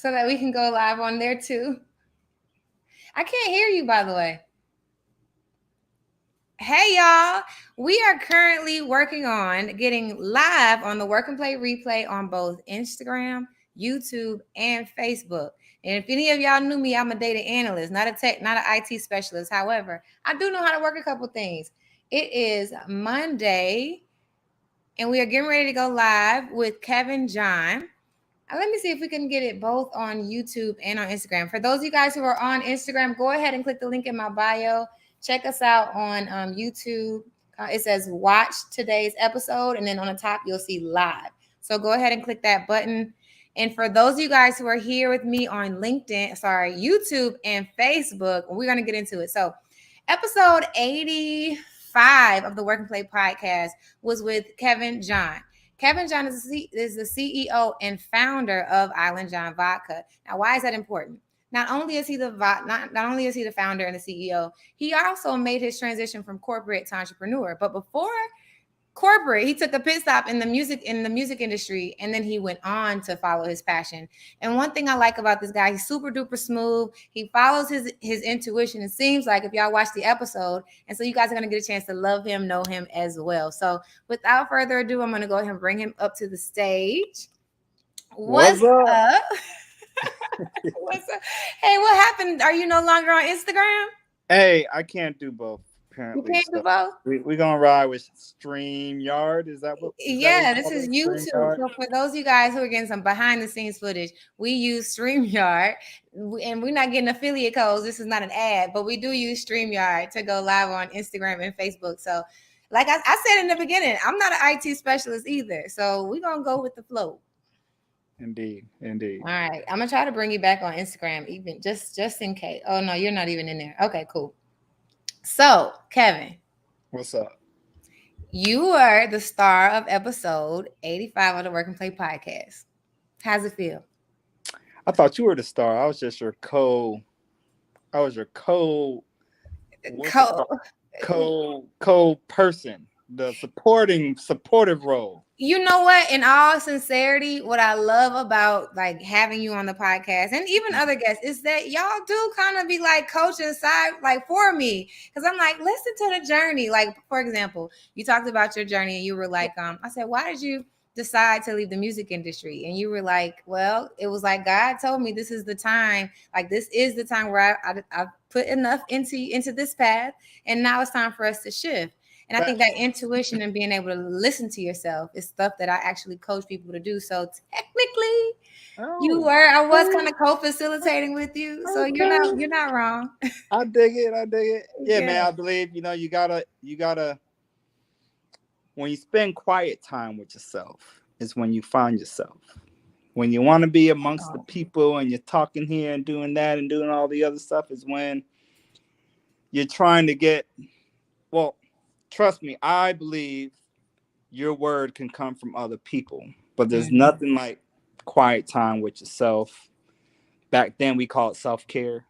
so that we can go live on there too. I can't hear you, by the way. Hey, y'all. We are currently working on getting live on the Work and Play replay on both Instagram, YouTube, and Facebook. And if any of y'all knew me, I'm a data analyst, not a tech, not an IT specialist. However, I do know how to work a couple things. It is Monday, and we are getting ready to go live with Kevin John. Let me see if we can get it both on YouTube and on Instagram. For those of you guys who are on Instagram, go ahead and click the link in my bio. Check us out on YouTube. It says watch today's episode, and then on the top, you'll see live. So go ahead and click that button. And for those of you guys who are here with me on YouTube and Facebook, we're going to get into it. So episode 85 of the Work and Play podcast was with Kevin John. Kevin John is the CEO and founder of Islandjon Vodka. Now, why is that important? Not only is he the founder and the CEO, he also made his transition from corporate to entrepreneur. But before corporate, he took a pit stop in the music industry, and then he went on to follow his passion. And one thing I like about this guy, he's super duper smooth. He follows his intuition. It seems like if y'all watch the episode, and so you guys are going to get a chance to love him, know him as well. So without further ado, I'm going to go ahead and bring him up to the stage. What's up? What's up? Hey, what happened? Are you no longer on Instagram? Hey, I can't do both. Apparently, you can't do both. We're gonna ride with StreamYard. Is that what? This is YouTube. So for those of you guys who are getting some behind the scenes footage, we use StreamYard, and we're not getting affiliate codes. This is not an ad, but we do use StreamYard to go live on Instagram and Facebook. So, like I said in the beginning, I'm not an IT specialist either. So we're gonna go with the flow. Indeed. All right, I'm gonna try to bring you back on Instagram, even just in case. Oh no, you're not even in there. Okay, cool. So, Kevin, what's up? You are the star of episode 85 of the Work and Play podcast. How's it feel? I thought you were the star. I was just your co-person. The supportive role. You know what? In all sincerity, what I love about like having you on the podcast and even other guests is that y'all do kind of be like coaching side like for me, because I'm like, listen to the journey. Like, for example, you talked about your journey and you were like, I said, why did you decide to leave the music industry? And you were like, well, it was like God told me this is the time. Like, this is the time where I've put enough into this path, and now it's time for us to shift. And I think that intuition and being able to listen to yourself is stuff that I actually coach people to do. So technically, I was kind of co-facilitating with you. So you're not wrong. I dig it. Yeah, man, I believe, you gotta, when you spend quiet time with yourself is when you find yourself. When you want to be amongst the people and you're talking here and doing that and doing all the other stuff is when you're trying to get, well, trust me, I believe your word can come from other people, but there's nothing like quiet time with yourself. Back then we call it self-care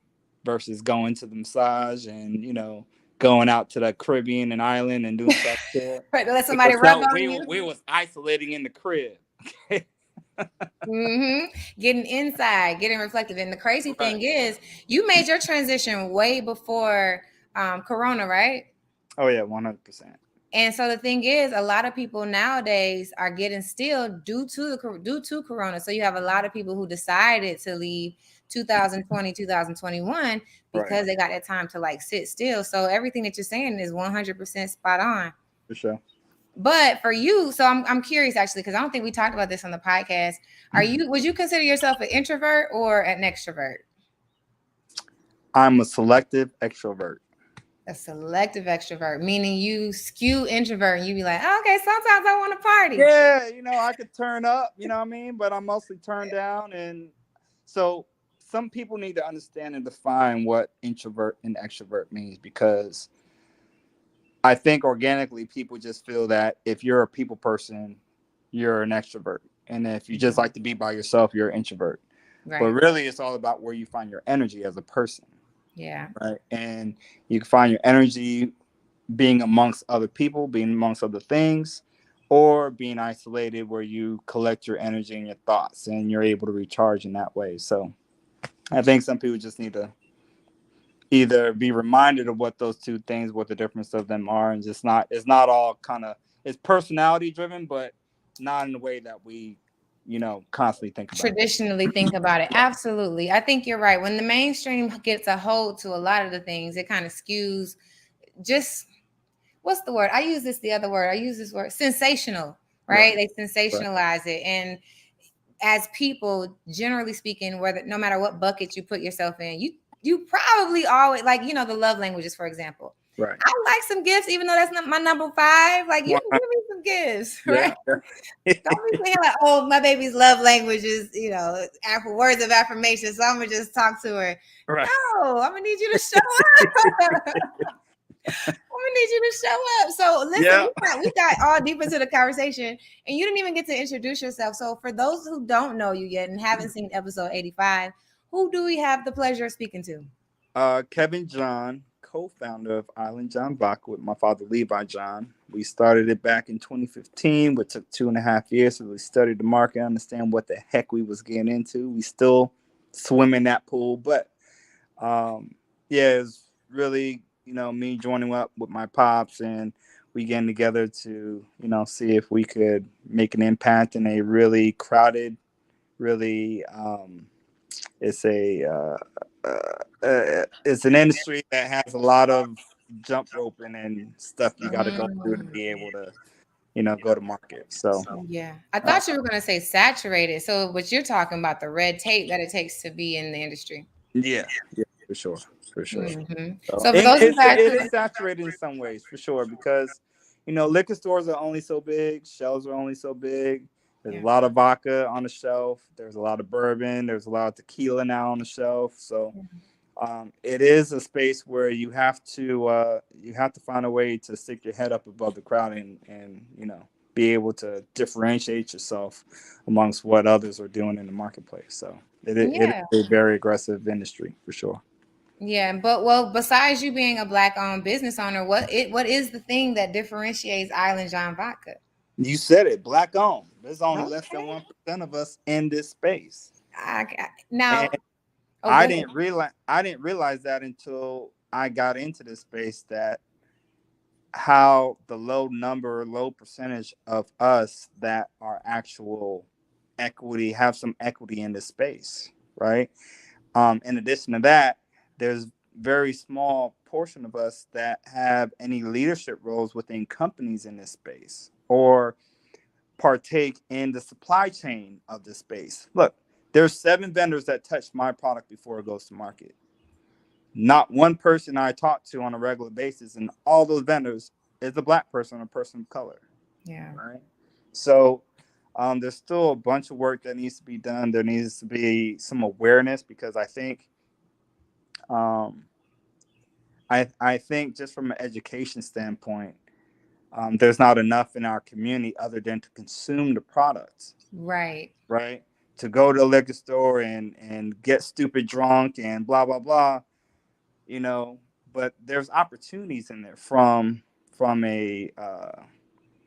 versus going to the massage and, going out to the Caribbean and island and doing self-care. Right, let somebody rub on you. We was isolating in the crib. Getting inside, getting reflective. And the crazy thing is you made your transition way before Corona, right? Oh, yeah, 100%. And so the thing is, a lot of people nowadays are getting still due to Corona. So you have a lot of people who decided to leave 2020, 2021 because they got that time to like sit still. So everything that you're saying is 100% spot on. For sure. But for you, so I'm curious actually, because I don't think we talked about this on the podcast. Would you consider yourself an introvert or an extrovert? I'm a selective extrovert. A selective extrovert, meaning you skew introvert and you be like, oh, okay, sometimes I want to party. Yeah, I could turn up, you know what I mean? But I'm mostly turned down. And so some people need to understand and define what introvert and extrovert means, because I think organically people just feel that if you're a people person, you're an extrovert. And if you just like to be by yourself, you're an introvert. Right. But really, it's all about where you find your energy as a person. Yeah. Right. And you can find your energy being amongst other people, being amongst other things, or being isolated where you collect your energy and your thoughts and you're able to recharge in that way. So I think some people just need to either be reminded of what those two things, what the difference of them are, and just not, it's not all kind of, it's personality driven, but not in the way that we, constantly think about it. Traditionally think about it. Absolutely. I think you're right. When the mainstream gets a hold to a lot of the things, it kind of skews just what's the word? I use this the other word. I use this word sensational, right? Right. They Right. sensationalize it. And as people, generally speaking, whether no matter what bucket you put yourself in, you probably always like, the love languages, for example. Right. I like some gifts, even though that's not my number five. Like you Why- can give me some gifts, right? Yeah. Yeah. Don't be saying like, oh, my baby's love language is, words of affirmation. So I'm gonna just talk to her. Right. No, I'm gonna need you to show up. I'm gonna need you to show up. So listen, Yeah. we got all deep into the conversation, and you didn't even get to introduce yourself. So for those who don't know you yet and haven't seen episode 85, who do we have the pleasure of speaking to? Kevin John, co-founder of Islandjon Vodka with my father Levi John. We started it back in 2015, which took 2.5 years to really study the market, understand what the heck we was getting into. We still swim in that pool, but yeah, it was really, me joining up with my pops and we getting together to, see if we could make an impact in a really crowded, really, it's a, it's an industry that has a lot of jump roping and stuff you got to go through to be able to, go to market. So, Yeah, I uh, thought you were gonna say saturated. So, but you're talking about the red tape that it takes to be in the industry. yeah, yeah, for sure, for sure. So, So, for and those of you guys it who is saturated in some ways, for sure, because liquor stores are only so big, shelves are only so big. There's a yeah. lot of vodka on the shelf. There's a lot of bourbon. There's a lot of tequila now on the shelf. So, it is a space where you have to find a way to stick your head up above the crowd and be able to differentiate yourself amongst what others are doing in the marketplace. So it Yeah. is a very aggressive industry for sure. Yeah, but well, besides you being a black-owned business owner, what is the thing that differentiates Island John Vodka? You said it, black owned. There's only less than Okay. 1% of us in this space, and Now, oh, go I ahead. didn't realize that until I got into this space that how the low percentage of us that are actual equity have some equity in this space, right? In addition to that, there's very small portion of us that have any leadership roles within companies in this space or partake in the supply chain of this space. Look, there's 7 vendors that touch my product before it goes to market. Not one person I talk to on a regular basis, and all those vendors is a black person or a person of color, Yeah. right? So there's still a bunch of work that needs to be done. There needs to be some awareness because um, I think just from an education standpoint, there's not enough in our community other than to consume the products, Right. right? To go to a liquor store and get stupid drunk and blah blah blah, you know. But there's opportunities in there from a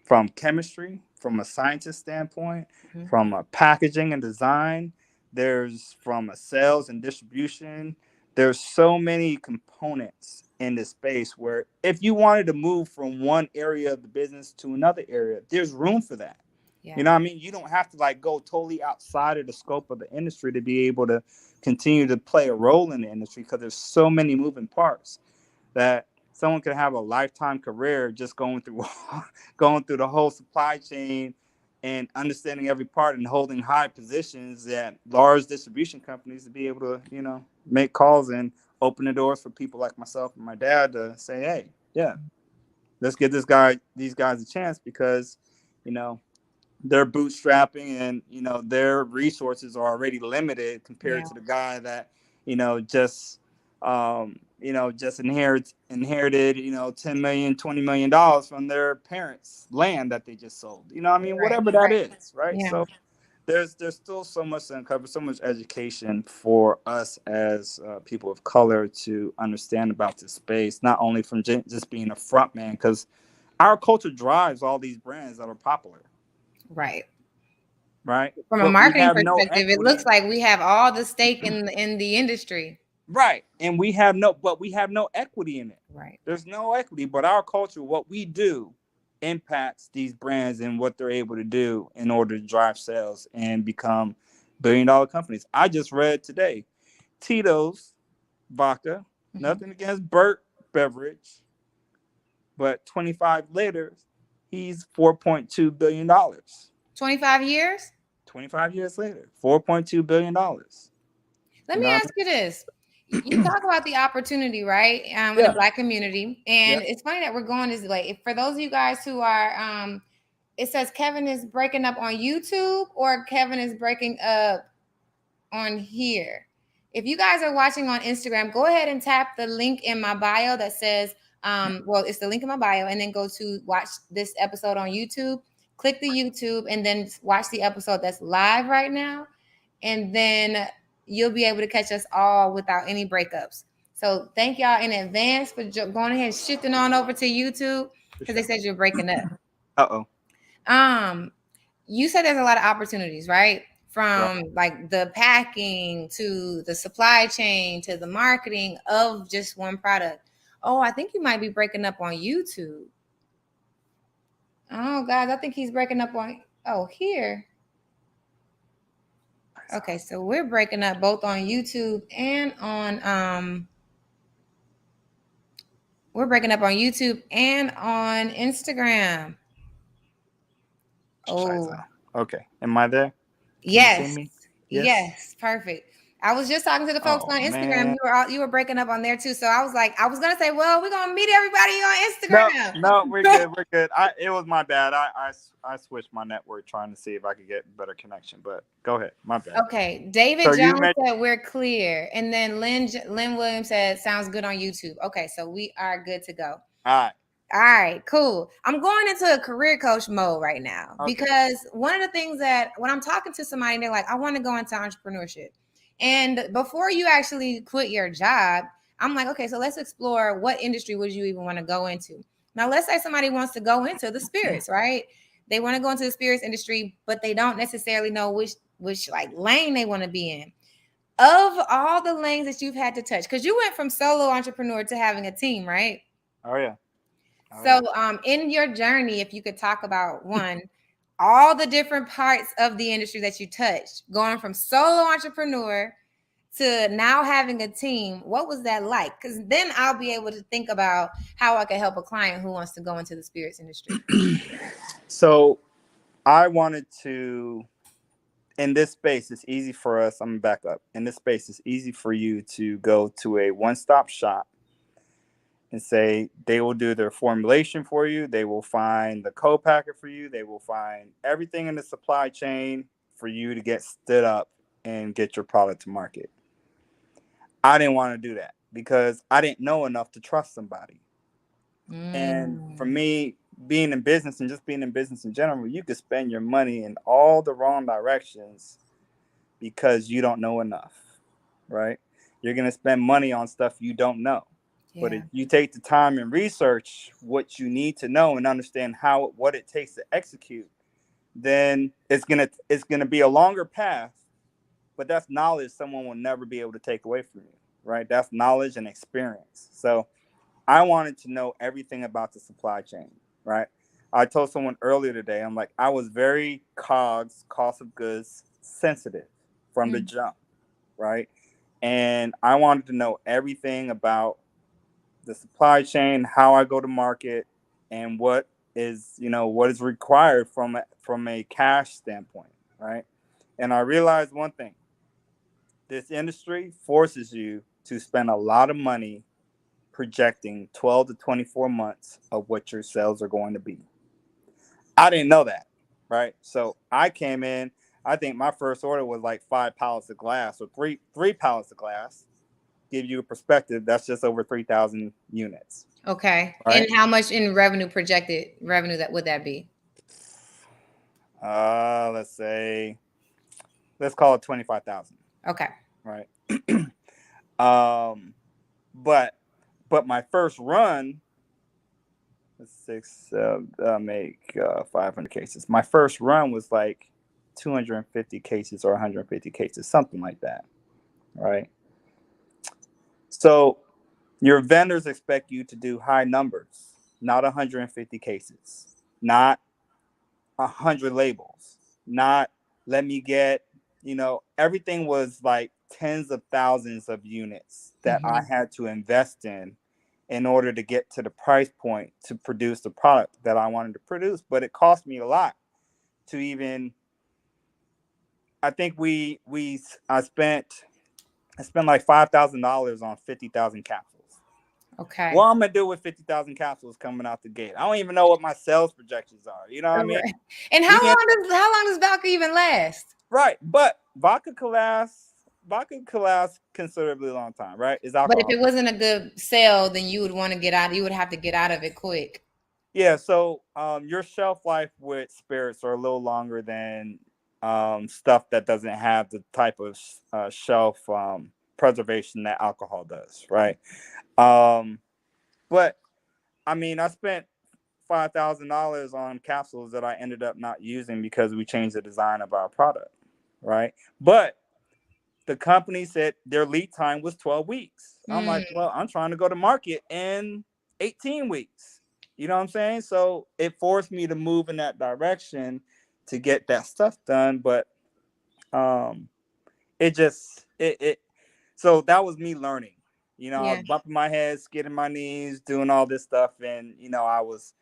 from chemistry, from a scientist standpoint, Mhm. from a packaging and design. There's from a sales and distribution. There's so many components in this space where if you wanted to move from one area of the business to another area, there's room for that. You Yeah. know what I mean? You don't have to like go totally outside of the scope of the industry to be able to continue to play a role in the industry because there's so many moving parts that someone could have a lifetime career just going through going through the whole supply chain and understanding every part and holding high positions at large distribution companies to be able to make calls and open the doors for people like myself and my dad to say, hey, yeah, let's give these guys a chance because you know they're bootstrapping and their resources are already limited compared Yeah. to the guy that just inherited 10 million, $20 million from their parents land that they just sold, I mean, Right. whatever that is, right? Yeah. So there's still so much to uncover, so much education for us as people of color to understand about this space, not only from just being a front man, because Our culture drives all these brands that are popular, Right. right? From a But we marketing have no perspective, it looks equity, like we have all the stake in the industry. right? And we have no equity in it. Right. There's no equity, but our culture, what we do, impacts these brands and what they're able to do in order to drive sales and become billion-dollar companies. I just read today, Tito's Vodka, Mm-hmm. nothing against Burt Beverage, but 25 later, he's $4.2 billion. 25 years. 25 years later, $4.2 billion. Let You me know what ask you this. You talk about the opportunity, right? In the Yeah, Black community. yeah. And it's funny that we're going this way. For those of you guys who are, it says Kevin is breaking up on YouTube or Kevin is breaking up on here. If you guys are watching on Instagram, go ahead and tap the link in my bio that says, well, it's the link in my bio, and then go to watch this episode on YouTube. Click the YouTube and then watch the episode that's live right now. And then you'll be able to catch us all without any breakups. So thank y'all in advance for going ahead and shifting on over to YouTube For because they sure. said you're breaking up. Uh-oh. Um, you said there's a lot of opportunities, right? Right. From like the packing to the supply chain to the marketing of just one product. Oh, I think you might be breaking up on YouTube. Oh, guys, I think he's breaking up on. Oh, here. Okay, so we're breaking up both on YouTube and on we're breaking up on YouTube and on Instagram. Oh, Okay. Am I there? Can you see yes. me? Yes. Yes, perfect. I was just talking to the folks Oh on Instagram. man. You were breaking up on there too. So I was like, I was gonna say, well, we're gonna meet everybody on No, Instagram. no, we're good. We're good. It was my bad. I switched my network trying to see if I could get better connection. But go ahead. My bad. Okay, David So you Jones mentioned. said we're clear, and then Lynn Williams said sounds good on YouTube. Okay, so we are good to go. All right. All right, cool. I'm going into a career coach mode right now Okay. because one of the things that when I'm talking to somebody, they're like, I want to go into entrepreneurship. And before you actually quit your job, I'm like, okay, so let's explore what industry would you even want to go into? Now, let's say somebody wants to go into the spirits, right? They want to go into the spirits industry, but they don't necessarily know which like lane they want to be in. Of all the lanes that you've had to touch, because you went from solo entrepreneur to having a team, right? Oh yeah. Oh So, yeah. in your journey, if you could talk about one, all the different parts of the industry that you touched, going from solo entrepreneur to now having a team, what was that like? Because then I'll be able to think about how I can help a client who wants to go into the spirits industry. So I wanted to. In this space, it's easy for us. I'm gonna back up. In this space, it's easy for you to go to a one-stop shop and say they will do their formulation for you. They will find the co-packer for you. They will find everything in the supply chain for you to get stood up and get your product to market. I didn't want to do that because I didn't know enough to trust somebody. And for Mm. me, being in business and just being in business in general, you could spend your money in all the wrong directions because you don't know enough, right? You're going to spend money on stuff you don't know. But Yeah. if you take the time and research what you need to know and understand what it takes to execute, then it's gonna be a longer path. But that's knowledge someone will never be able to take away from you, right? That's knowledge and experience. So I wanted to know everything about the supply chain, right? I told someone earlier today, I'm like, I was very cost of goods sensitive from the Mm. jump, right? And I wanted to know everything about the supply chain, how I go to market, and what is required from a cash standpoint, right? And I realized one thing: this industry forces you to spend a lot of money projecting 12 to 24 months of what your sales are going to be. I didn't know that, right? So I came in. I think my first order was like 5 pallets of glass or three pallets of glass. Give you a perspective, that's just over 3,000 units, Okay. And right? how much in projected revenue that would that be? Let's say, let's call it 25,000, Okay. right? um, but but my first run, six make 500 cases. My first run was like 250 cases or 150 cases, something like that, right? So your vendors expect you to do high numbers, not 150 cases, not 100 labels, not let me get, everything was like tens of thousands of units that I Mm-hmm. had to invest in order to get to the price point to produce the product that I wanted to produce. But it cost me a lot to even, I think I spent like $5,000 on 50,000 capsules. What Okay. I'm gonna do with 50,000 capsules coming out the gate? I don't even know what my sales projections are. You know what I mean? Correct. And We in, how long does vodka even last? right, but vodka can last considerably long time, right? It's But if alcohol. it wasn't a good sale, then you would want to get out. You would have to get out of it quick. Yeah, so your shelf life with spirits are a little longer than stuff that doesn't have the type of shelf preservation that alcohol does, right? Um, but I mean, I spent $5,000 on capsules that I ended up not using because we changed the design of our product, right? But the company said their lead time was 12 weeks. I'm like, Mm, well, I'm trying to go to market in 18 weeks. You know what I'm saying? So it forced me to move in that direction to get that stuff done. But um it just it so that was me learning. I yeah. was bumping my head, skidding my knees, doing all this stuff, and I was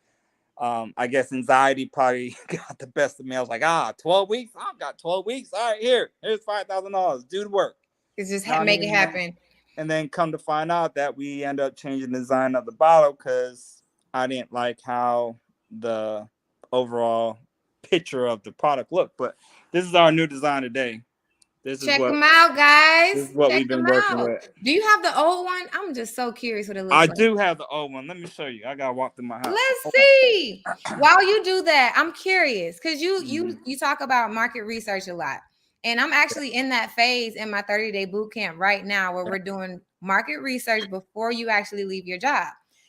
I guess anxiety probably got the best of me. I was like, 12 weeks? I've got 12 weeks. All right, here's $5,000. Do the work. It's just Know what I make mean? it happen. And then come to find out that we end up changing the design of the bottle because I didn't like how the overall picture of the product looked. But this is our new design today. This is Check what them out, this guys. is what Check we've them been working out. with. Do you have the old one? I'm just so curious what it I looks like. do have the old one. Let me show you. I gotta walk through my house. Let's Hold see. on. While you do that, I'm curious because you Mhm. you you talk about market research a lot, and I'm actually in that phase in my 30-day boot camp right now where we're doing market research before you actually leave your job.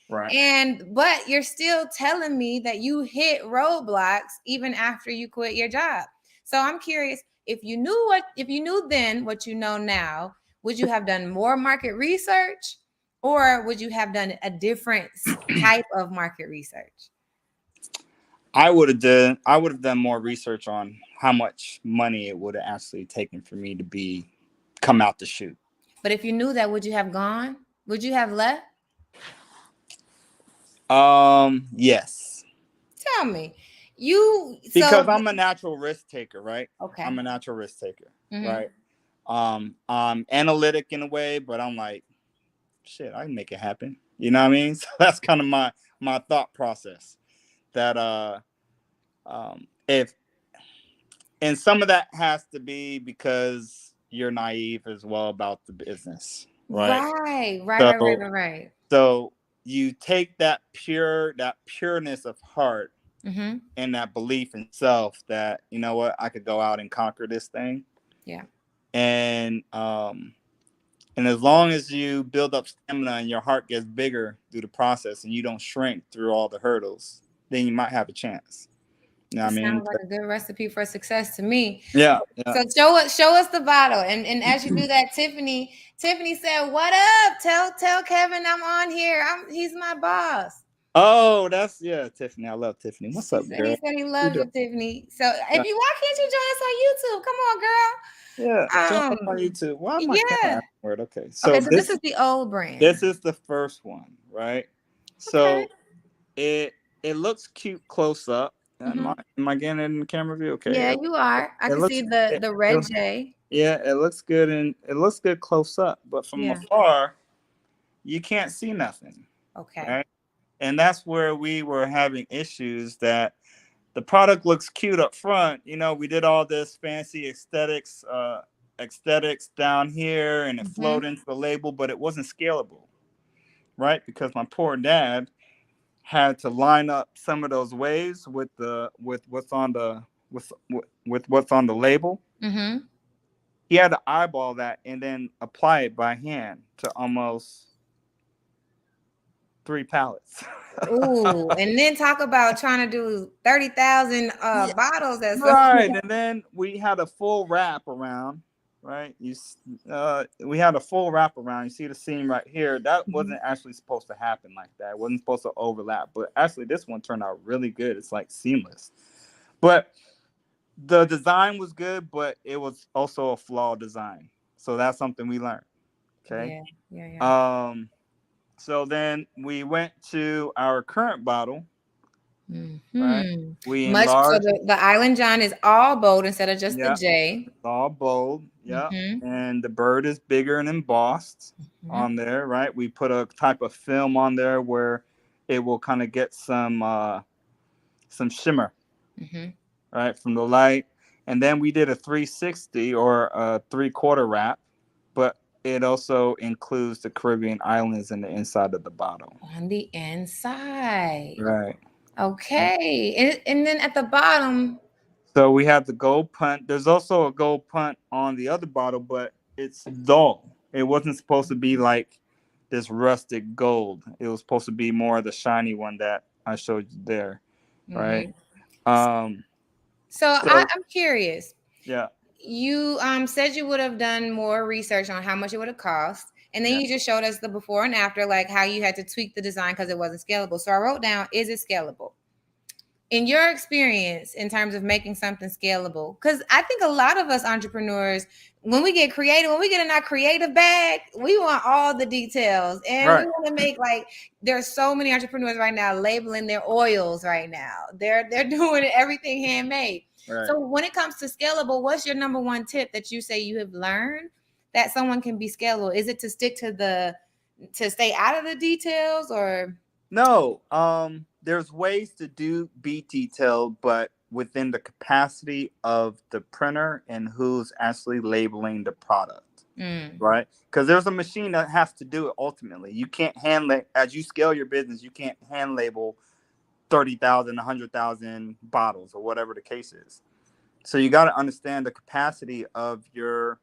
Right. But you're still telling me that you hit roadblocks even after you quit your job. So I'm curious if you knew then what you know now, would you have done more market research or would you have done a different type of market research? I would have done more research on how much money it would have actually taken for me to be come out the chute. But if you knew that, would you have gone? Would you have left? Yes. Tell me. You Because so I'm a natural risk taker, right? I'm okay. a natural risk taker, Mm-hmm. right? I'm analytic in a way, but I'm like, shit, I can make it happen. You know what I mean? So that's kind of my thought process. That if and some of that has to be because you're naive as well about the business, right? Right, right, right, right, So right, right. so you take that pureness of heart Mm-hmm. and that belief in self that what, I could go out and conquer this thing, Yeah. and as long as you build up stamina and your heart gets bigger through the process and you don't shrink through all the hurdles, then you might have a chance. You know what It I mean? sounds like a good recipe for success to me. Yeah, yeah. So show us the bottle. And as you do that, Tiffany said, "What up? Tell Kevin I'm on here. He's my boss." Oh, that's, yeah, Tiffany. I love Tiffany. What's She up, said he girl? said he You loves doing? you, Tiffany. So Yeah, why can't you join us on YouTube? Come on, yeah. Jump up girl. on YouTube. Why am I camera Yeah. acting weird? Okay, so Okay, so this this is the old brand. this is the first one, right? Okay. So it it looks cute close up. Am Hmm. I getting it in the camera view? Okay. Yeah, you are. I It can see looks the red J. yeah, it looks good, and it looks good close up, but from Yeah. afar you can't see nothing, Okay. right? And that's where we were having issues, that the product looks cute up front. We did all this fancy aesthetics down here, and it Hmm. flowed into the label, but it wasn't scalable, right? Because my poor dad had to line up some of those waves with what's on the with what's on the label. Hmm. He had to eyeball that and then apply it by hand to almost 3 pallets. Ooh, and then talk about trying to do 30,000 Yeah, bottles at some right. point. And then we had a full wrap around, right? We had a full wrap around. You see the seam right here. That Mhm. wasn't actually supposed to happen like that. It wasn't supposed to overlap. But actually, this one turned out really good. It's like seamless. But the design was good, but it was also a flawed design. So that's something we learned. Okay. Yeah, yeah, yeah. Um. So then we went to our current bottle, right? Hmm. We Much so enlarged. the Islandjon is all bold instead of just the Yeah. J. It's all bold. Yeah. Mm-hmm. And the bird is bigger and embossed Mm-hmm. on there, right? We put a type of film on there where it will kind of get some shimmer, Mm-hmm. right, from the light. And then we did a 360 or a 3/4 wrap, but it also includes the Caribbean islands in the inside of the bottle. On the inside. Right. Okay. And then at the bottom. So we have the gold punt. There's also a gold punt on the other bottle, but it's dull. It wasn't supposed to be like this rustic gold. It was supposed to be more of the shiny one that I showed you there, right? Mm-hmm. Um, So so I'm curious. yeah, You said you would have done more research on how much it would have cost, and then yeah, you just showed us the before and after, like how you had to tweak the design because it wasn't scalable. So I wrote down, is it scalable? In your experience in terms of making something scalable, because I think a lot of us entrepreneurs, when we get creative, when we get in our creative bag, we want all the details, and we right, want to make, like, there's so many entrepreneurs right now labeling their oils right now. They're doing everything handmade. right. So when it comes to scalable, what's your number one tip that you say you have learned that someone can be scalable? Is it to stick to to stay out of the details, or No, there's ways to be detailed, but within the capacity of the printer and who's actually labeling the product, mm, right? Because there's a machine that has to do it ultimately. You can't as you scale your business, you can't hand label 30,000, 100,000 bottles or whatever the case is. So you got to understand the capacity of your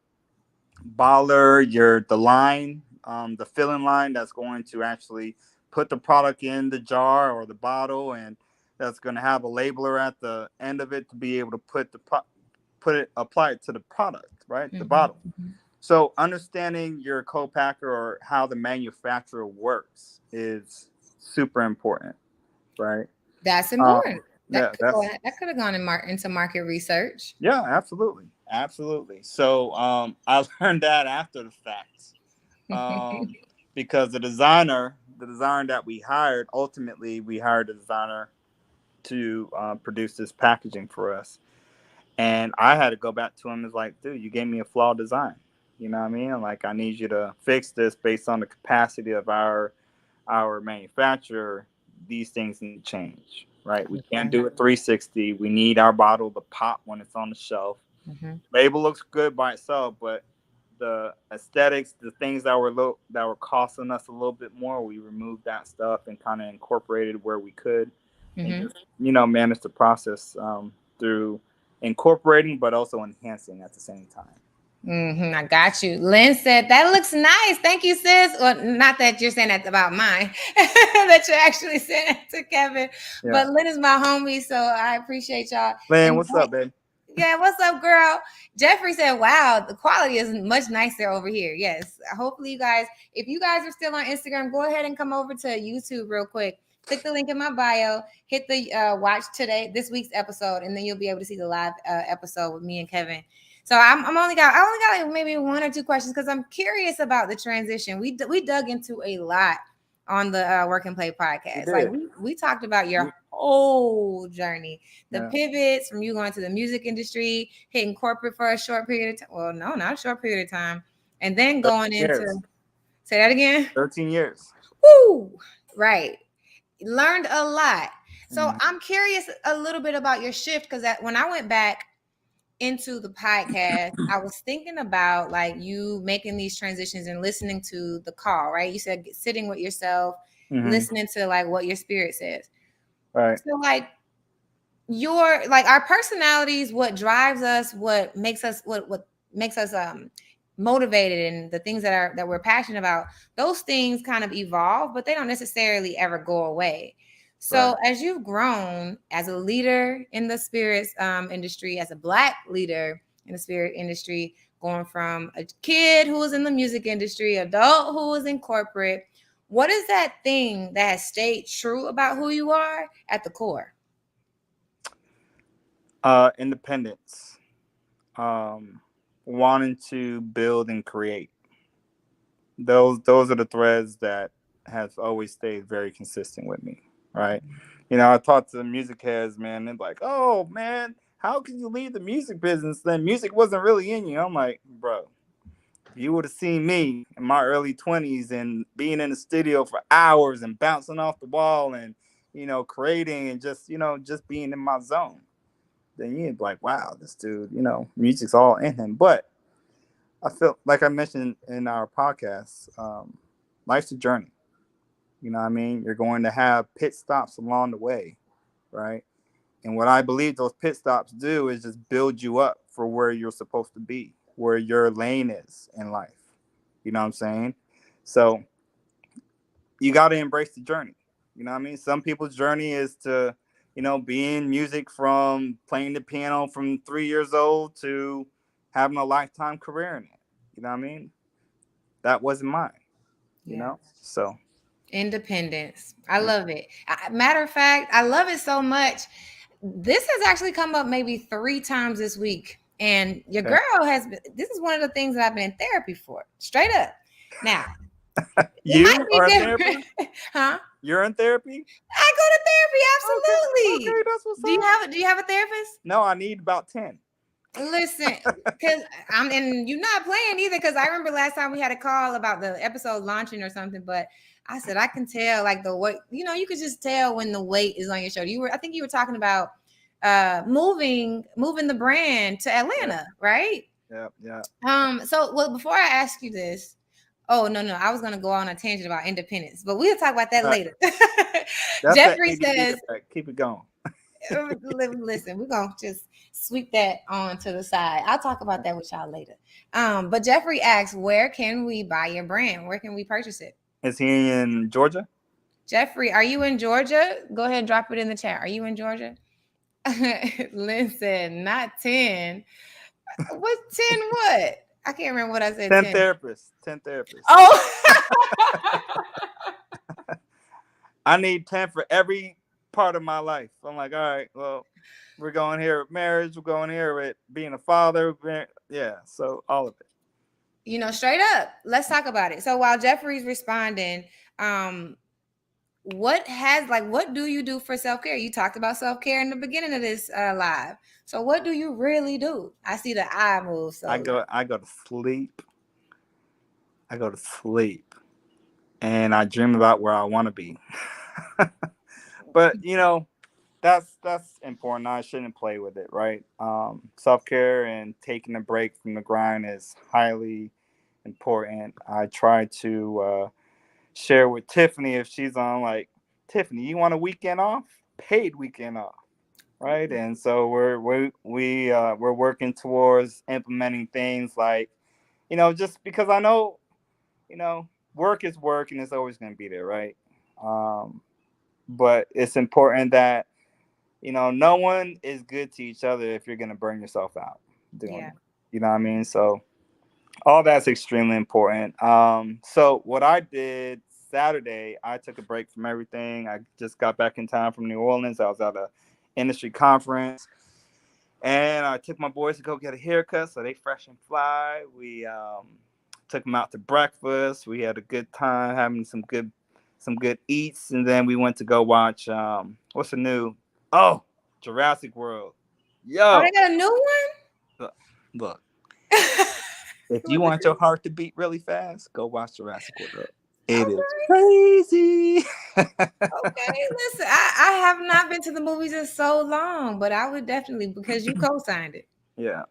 baller, the line, the filling line that's going to actually put the product in the jar or the bottle, and that's going to have a labeler at the end of it to be able to apply it to the product, right? The mhm, bottle. mhm. So understanding your co-packer or how the manufacturer works is super important, right? That's Um, important. yeah, that's That could have gone into market research. yeah, absolutely, absolutely. So I learned that after the fact, um, because the designer that we hired, ultimately we hired a designer to produce this packaging for us, and I had to go back to him as like, dude, you gave me a flawed design. You know what I mean? Like, I need you to fix this based on the capacity of our manufacturer. These things need to change, right? We can't Okay. do it 360. We need our bottle to pop when it's on the shelf. Mhm. Label looks good by itself, but the aesthetics, the things that were costing us a little bit more, we removed that stuff and kind of incorporated where we could, and Mhm. just manage the process through incorporating, but also enhancing at the same time. I got you. Lynn said that looks nice. Thank you, sis. Well, not that you're saying that about mine, that you're actually saying it to Kevin. Yeah, But Lynn is my homie, so I appreciate y'all. Lynn, And what's up, babe? yeah, what's up, girl? Jeffrey said, wow, the quality is much nicer over here. Yes. Hopefully, you guys, if you guys are still on Instagram, go ahead and come over to YouTube real quick. Click the link in my bio, hit the watch this week's episode, and then you'll be able to see the live episode with me and Kevin. So I only got like maybe one or two questions because I'm curious about the transition. We dug into a lot on the Work and Play We podcast. Like did. we talked about We, your whole journey, the yeah, pivots from you going to the music industry, hitting corporate for a short period of time. Well, no, not a short period of time, and then 13 going into, years. say that again. 13 years. Woo! Right. Learned a lot. So Mhm. I'm curious a little bit about your shift because when I went back into the podcast, I was thinking about like you making these transitions and listening to the call, right? You said sitting with yourself, Mhm. listening to like what your spirit says. Right. So like our personalities, what drives us, what makes us motivated and the things that we're passionate about, those things kind of evolve, but they don't necessarily ever go away. So Right. as you've grown as a leader in the spirits industry, as a Black leader in the spirit industry, going from a kid who was in the music industry, adult who was in corporate, what is that thing that has stayed true about who you are at the core? Independence. Wanting to build and create. Those are the threads that has always stayed very consistent with me, right? I talked to the music heads, man, and like, oh man, how could you leave the music business? Then music wasn't really in you. I'm like, bro, if you would have seen me in my early 20s and being in the studio for hours and bouncing off the wall and creating and just being in my zone, then you'd be like, wow, this dude, music's all in him. But I feel like I mentioned in our podcast, life's a journey. You know what I mean? You're going to have pit stops along the way, right? And what I believe those pit stops do is just build you up for where you're supposed to be, where your lane is in life. You know what I'm saying? So you got to embrace the journey. You know what I mean? Some people's journey is to, be in music from playing the piano from 3 years old to having a lifetime career in it. You know what I mean? That wasn't mine, Yeah. So Independence. I love it. Matter of fact, I love it so much. This has actually come up maybe 3 times this week. And your okay. girl has been, this is one of the things that I've been in therapy for. Straight up. Now, it might You be are a different. therapist? Huh? You're in therapy? I go to therapy, Okay, absolutely. that's what's Do you up. have do you have a therapist? No, I need about 10. Listen, because and you're not playing either. Because I remember last time we had a call about the episode launching or something, but I said I can tell like the weight. You could just tell when the weight is on your shoulder. I think you were talking about moving the brand to Yeah, Atlanta, right? yeah. So well, before I ask you this, oh no, I was gonna go on a tangent about independence, but we'll talk about that Right. later. That's that Jeffrey ADD says, effect. Keep it going. listen, we're gonna just sweep that on to the side. I'll talk about that with y'all later. But Jeffrey asks, where can we buy your brand? Where can we purchase it? Is he in Georgia? Jeffrey, are you in Georgia? Go ahead and drop it in the chat. Are you in Georgia? Listen, not 10. What's 10 what? I can't remember what I said 10 10. therapists. 10 therapists. Oh, I need 10 for every part of my life. I'm like, all right, well, we're going here with marriage. We're going here with being a father. Yeah, so all of it. straight up. Let's talk about it. So while Jeffrey's responding, um, what do you do for self-care? You talked about self-care in the beginning of this live. So what do you really do? I see the eye move. I So go to sleep. I go to sleep and I dream about where I want to be. But that's important. I shouldn't play with it, right? Self-care and taking a break from the grind is highly important. I try to share with Tiffany if she's on, like, Tiffany, you want a weekend off? Paid weekend off, right? And so we're working towards implementing things like, just because I know, work is work and it's always going to be there, right? But it's important that no one is good to each other if you're going to burn yourself out doing yeah. it. You know what I mean? So all that's extremely important. So what I did Saturday, I took a break from everything. I just got back in town from New Orleans. I was at a industry conference, and I took my boys to go get a haircut, so they fresh and fly. We took them out to breakfast. We had a good time having some good eats, and then we went to go watch what's the new Jurassic World. Oh, they Yo, got a new one? look. If you want your heart to beat really fast, go watch Jurassic World. It is Okay. crazy. Okay. Listen, I have not been to the movies in so long, but I would definitely because you co-signed it. Yeah.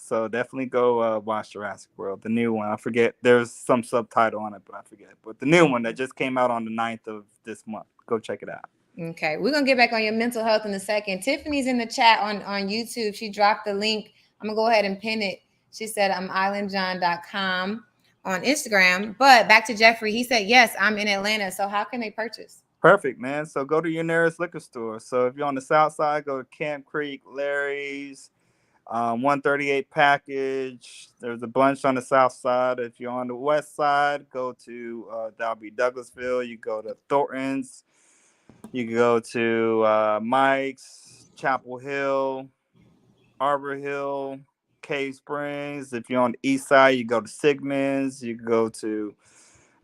So definitely go watch Jurassic World, the new one. I forget. There's some subtitle on it, but I forget. But the new one that just came out on the 9th of this month. Go check it out. Okay, we're gonna get back on your mental health in a second. Tiffany's in the chat on YouTube. She dropped the link. I'm gonna go ahead and pin it. She said, I'm islandjon.com on Instagram. But back to Jeffrey, he said, yes, I'm in Atlanta. So how can they purchase? Perfect, man. So go to your nearest liquor store. So if you're on the south side, go to Camp Creek, Larry's, 138 package. There's a bunch on the south side. If you're on the west side, go to that'll be Douglasville. You go to Thornton's. You can go to Mike's, Chapel Hill, Arbor Hill, Cave Springs. If you're on the east side, you go to Sigmund's. You can go to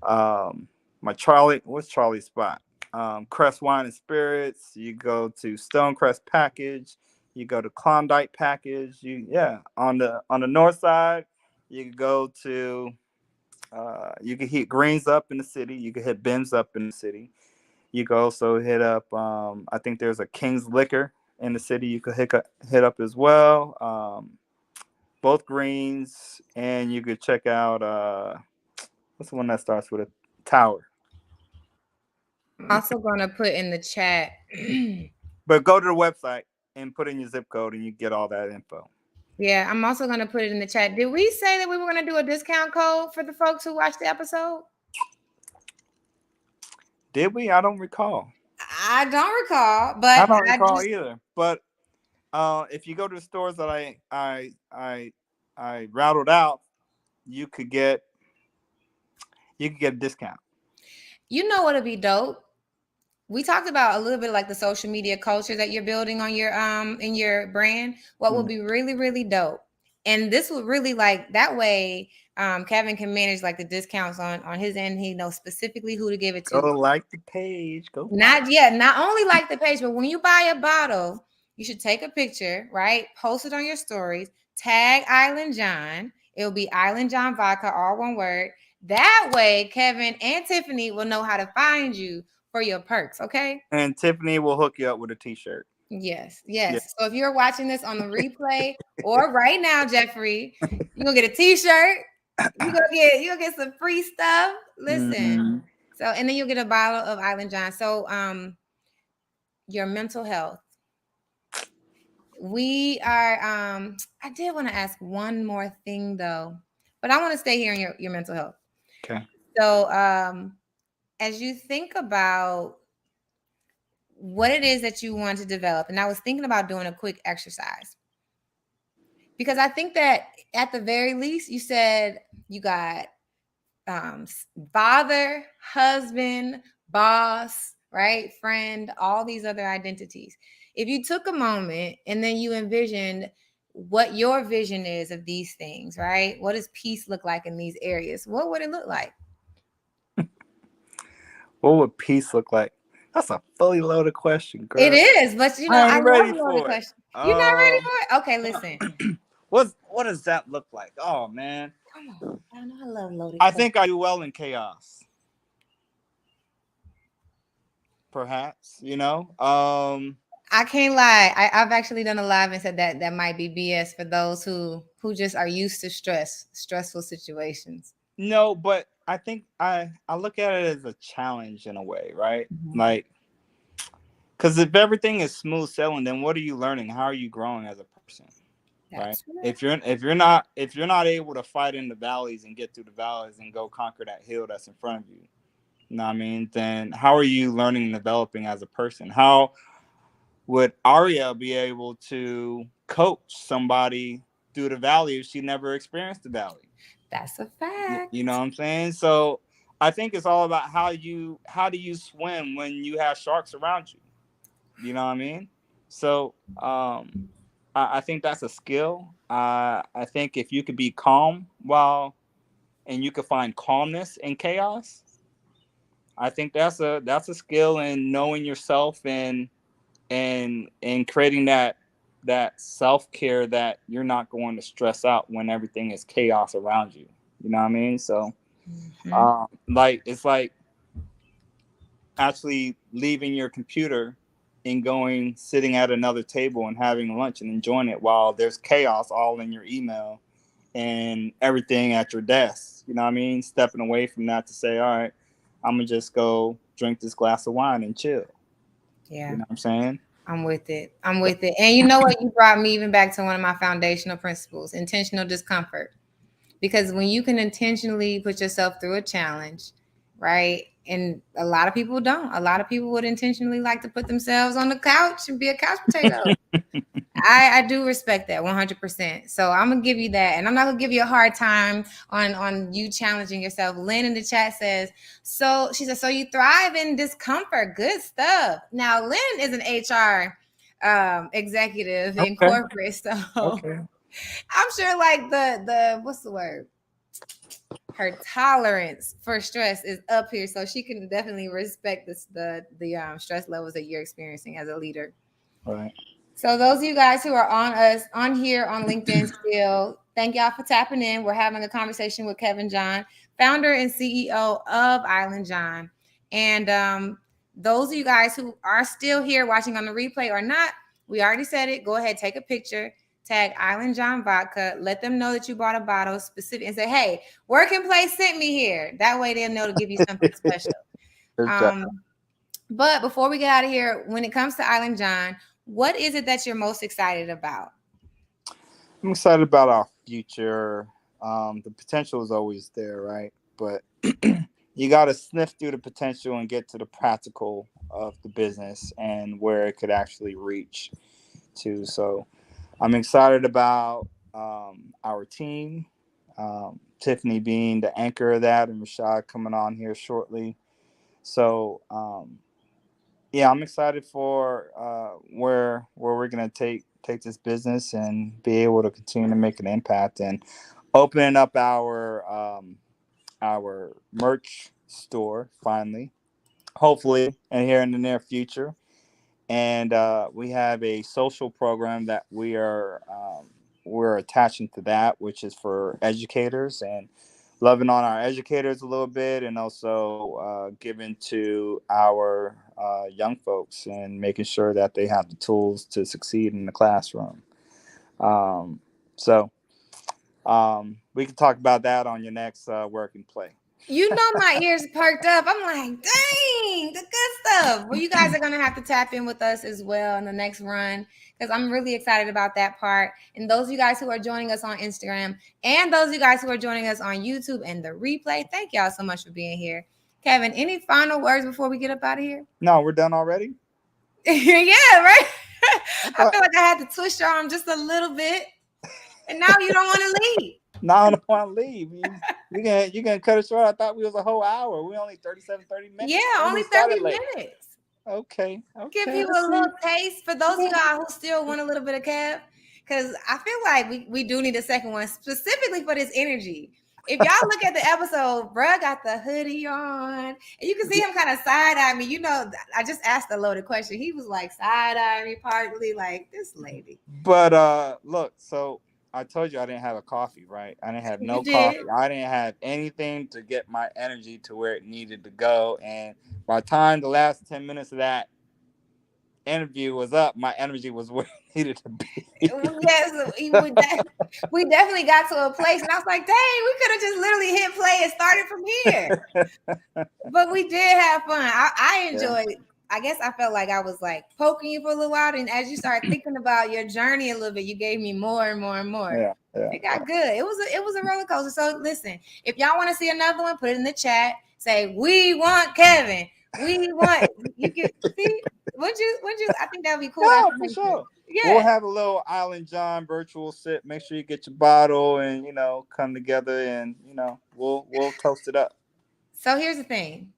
my Charlie. What's Charlie's spot? Crest Wine and Spirits. You go to Stonecrest Package. You go to Klondike Package. On the north side, you can go to you can hit Greens up in the city. You can hit Ben's up in the city. You can also hit up I think there's a King's Liquor in the city you could hit up as well. Both Greens, and you could check out what's the one that starts with a tower. I'm also gonna put in the chat. But go to the website and put in your zip code and you get all that info. Yeah, I'm also gonna put it in the chat. Did we say that we were gonna do a discount code for the folks who watched the episode? Did we? I don't recall. I don't recall, but I don't recall either. But if you go to the stores that I rattled out, you could get a discount. You know what'll be dope? We talked about a little bit like the social media culture that you're building on your in your brand. What would be really, really dope, and this would really like that way Kevin can manage like the discounts on his end. He knows specifically who to give it to. Go like the page. Not only like the page, but when you buy a bottle, you should take a picture, right? Post it on your stories, tag Islandjon. It'll be Islandjon Vodka, all one word. That way, Kevin and Tiffany will know how to find you for your perks, okay? And Tiffany will hook you up with a t-shirt. Yes. So if you're watching this on the replay or right now, Jeffrey, you're gonna get a t-shirt. You're gonna get some free stuff. Listen. Mm-hmm. So and then you'll get a bottle of Islandjon. So your mental health. We are I did want to ask one more thing though, but I want to stay here in your mental health. Okay. So as you think about what it is that you want to develop, and I was thinking about doing a quick exercise because I think that at the very least, you said you got father, husband, boss, right? Friend, all these other identities. If you took a moment and then you envisioned what your vision is of these things, right? What does peace look like in these areas? What would it look like? What would peace look like? That's a fully loaded question, girl. It is, but you know, I love loaded questions. You're not ready for it? Okay, listen. What does that look like? Oh man. Come on. I know I love loaded questions. I think I do well in chaos. Perhaps, you know. I can't lie. I've actually done a live and said that might be BS for those who just are used to stressful situations. No, but I think I look at it as a challenge in a way, right? Mm-hmm. Like, because if everything is smooth sailing, then what are you learning? How are you growing as a person? That's right. If you're not able to fight in the valleys and get through the valleys and go conquer that hill that's in front of you, you know what I mean? Then how are you learning and developing as a person? How would Arylle be able to coach somebody through the valley if she never experienced the valley? That's a fact. You know what I'm saying? So I think it's all about how do you swim when you have sharks around you? You know what I mean? So I think that's a skill. I think if you could be calm and you could find calmness in chaos, I think that's a skill in knowing yourself and creating that self-care that you're not going to stress out when everything is chaos around you. You know what I mean? So like it's like actually leaving your computer and sitting at another table and having lunch and enjoying it while there's chaos all in your email and everything at your desk. You know what I mean? Stepping away from that to say, all right, I'm gonna just go drink this glass of wine and chill. Yeah. You know what I'm saying? I'm with it. I'm with it. And you know what? You brought me even back to one of my foundational principles, intentional discomfort. Because when you can intentionally put yourself through a challenge, right? And a lot of people don't. A lot of people would intentionally like to put themselves on the couch and be a couch potato. I do respect that 100%. So I'm gonna give you that, and I'm not gonna give you a hard time on you challenging yourself. Lynn in the chat says, so she says, so you thrive in discomfort. Good stuff. Now Lynn is an HR executive in Okay. corporate, so Okay. I'm sure like the what's the word? Her tolerance for stress is up here, so she can definitely respect the stress levels that you're experiencing as a leader. Right. So those of you guys who are on here on LinkedIn still, thank y'all for tapping in. We're having a conversation with Kevin John, founder and CEO of Islandjon. And those of you guys who are still here watching on the replay or not, we already said it. Go ahead, take a picture, tag Islandjon Vodka, let them know that you bought a bottle specific, and say, hey, Work and Play sent me here. That way they'll know to give you something special. But before we get out of here, when it comes to Islandjon, what is it that you're most excited about? I'm excited about our future. The potential is always there, right? But you got to sniff through the potential and get to the practical of the business and where it could actually reach to. So I'm excited about our team, Tiffany being the anchor of that, and Rashad coming on here shortly. So yeah, I'm excited for where we're gonna take this business and be able to continue to make an impact and opening up our merch store finally, hopefully, and here in the near future. And we have a social program that we're attaching to that, which is for educators and loving on our educators a little bit, and also giving to our young folks and making sure that they have the tools to succeed in the classroom. So we can talk about that on your next Work and Play. You know my ears perked up. I'm like, dang, the good stuff. Well, you guys are going to have to tap in with us as well in the next run because I'm really excited about that part. And those of you guys who are joining us on Instagram and those of you guys who are joining us on YouTube and the replay, thank y'all so much for being here. Kevin, any final words before we get up out of here? No, we're done already? Yeah, right? I feel like I had to twist your arm just a little bit. And now you don't want to leave. No, I don't want to leave. You're gonna cut it short. I thought we was a whole hour. We only 30 minutes. Yeah, only 30 minutes. Okay. Give you a little taste for those of y'all who still want a little bit of Kev, because I feel like we do need a second one specifically for this energy. If y'all look at the episode, bruh got the hoodie on, and you can see him kind of side-eye me. You know, I just asked a loaded question. He was like side-eye me partly, like this lady. But look, so I told you I didn't have a coffee, right? I didn't have no coffee. I didn't have anything to get my energy to where it needed to go. And by the time the last 10 minutes of that interview was up, my energy was where it needed to be. Yes, we definitely got to a place, and I was like, dang, we could have just literally hit play and started from here. But we did have fun. I enjoyed it. I guess I felt like I was like poking you for a little while, and as you started thinking about your journey a little bit, you gave me more and more and more. Yeah, it got good. It was a roller coaster. So listen, if y'all want to see another one, put it in the chat. Say we want Kevin. We want you can see. Would you? I think that would be cool. No, for sure. Yeah. We'll have a little Islandjon virtual sit. Make sure you get your bottle and come together and we'll toast it up. So here's the thing.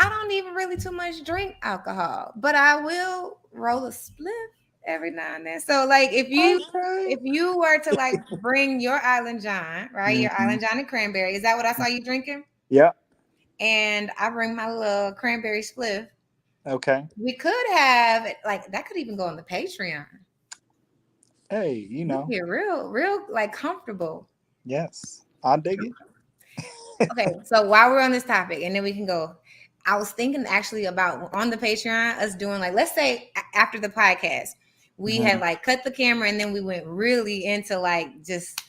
I don't even really too much drink alcohol, but I will roll a spliff every now and then. So like if you were to like bring your Islandjon, right? Mm-hmm. Your Islandjon and cranberry. Is that what I saw you drinking? Yeah. And I bring my little cranberry spliff. Okay. We could have like that could even go on the Patreon. Hey, Get real like comfortable. Yes. I'll dig it. Okay, so while we're on this topic, and then we can go. I was thinking actually about on the Patreon, us doing like, let's say after the podcast, we had like cut the camera and then we went really into like just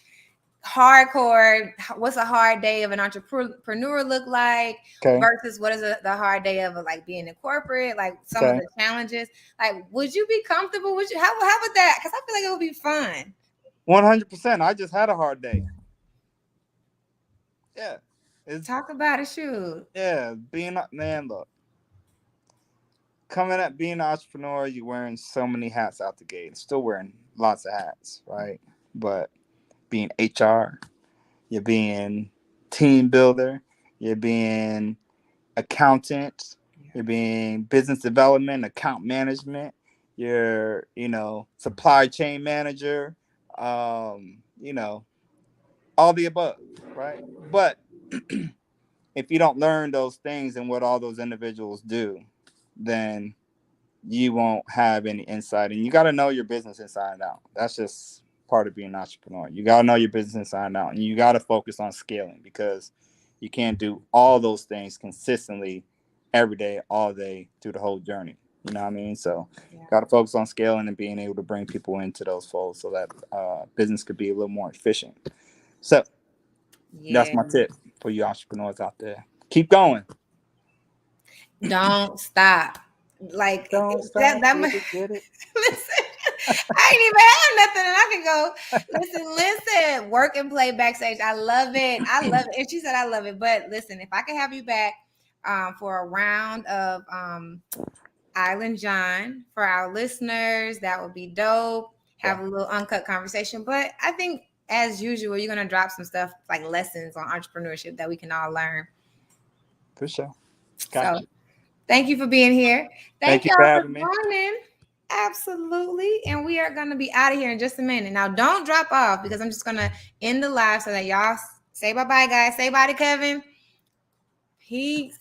hardcore, what's a hard day of an entrepreneur look like Okay. versus what is the hard day of like being in corporate, like some of Okay. the challenges. Like, would you be comfortable? Would you, how would that? Because I feel like it would be fun. 100%. I just had a hard day. Yeah. It's Talk about it, shoot. yeah, being a man, look. Coming at being an entrepreneur, you're wearing so many hats out the gate. Still wearing lots of hats, right? But being HR, you're being team builder, you're being accountant, you're being business development, account management, you're, supply chain manager, you know, all the above, right? But if you don't learn those things and what all those individuals do, then you won't have any insight. And you got to know your business inside and out. That's just part of being an entrepreneur. You got to know your business inside and out. And you got to focus on scaling, because you can't do all those things consistently every day, all day, through the whole journey. You know what I mean? So got to focus on scaling and being able to bring people into those folds so that business could be a little more efficient. So that's Yeah. my tip for you entrepreneurs out there. Keep going. Don't stop. Like Don't that. stop. Get it. Listen, I ain't even have nothing, and I can go. Listen. Work and play backstage. I love it. I love it. And she said I love it. But listen, if I could have you back for a round of Islandjon for our listeners, that would be dope. Have a little uncut conversation. But I think, as usual, you're gonna drop some stuff like lessons on entrepreneurship that we can all learn. For sure. So Gotcha. thank you for being here. Thank Thank you for y'all for having me. joining. Absolutely. And we are going to be out of here in just a minute. Now, don't drop off, because I'm just going to end the live so that y'all say bye-bye, guys. Say bye to Kevin. Peace.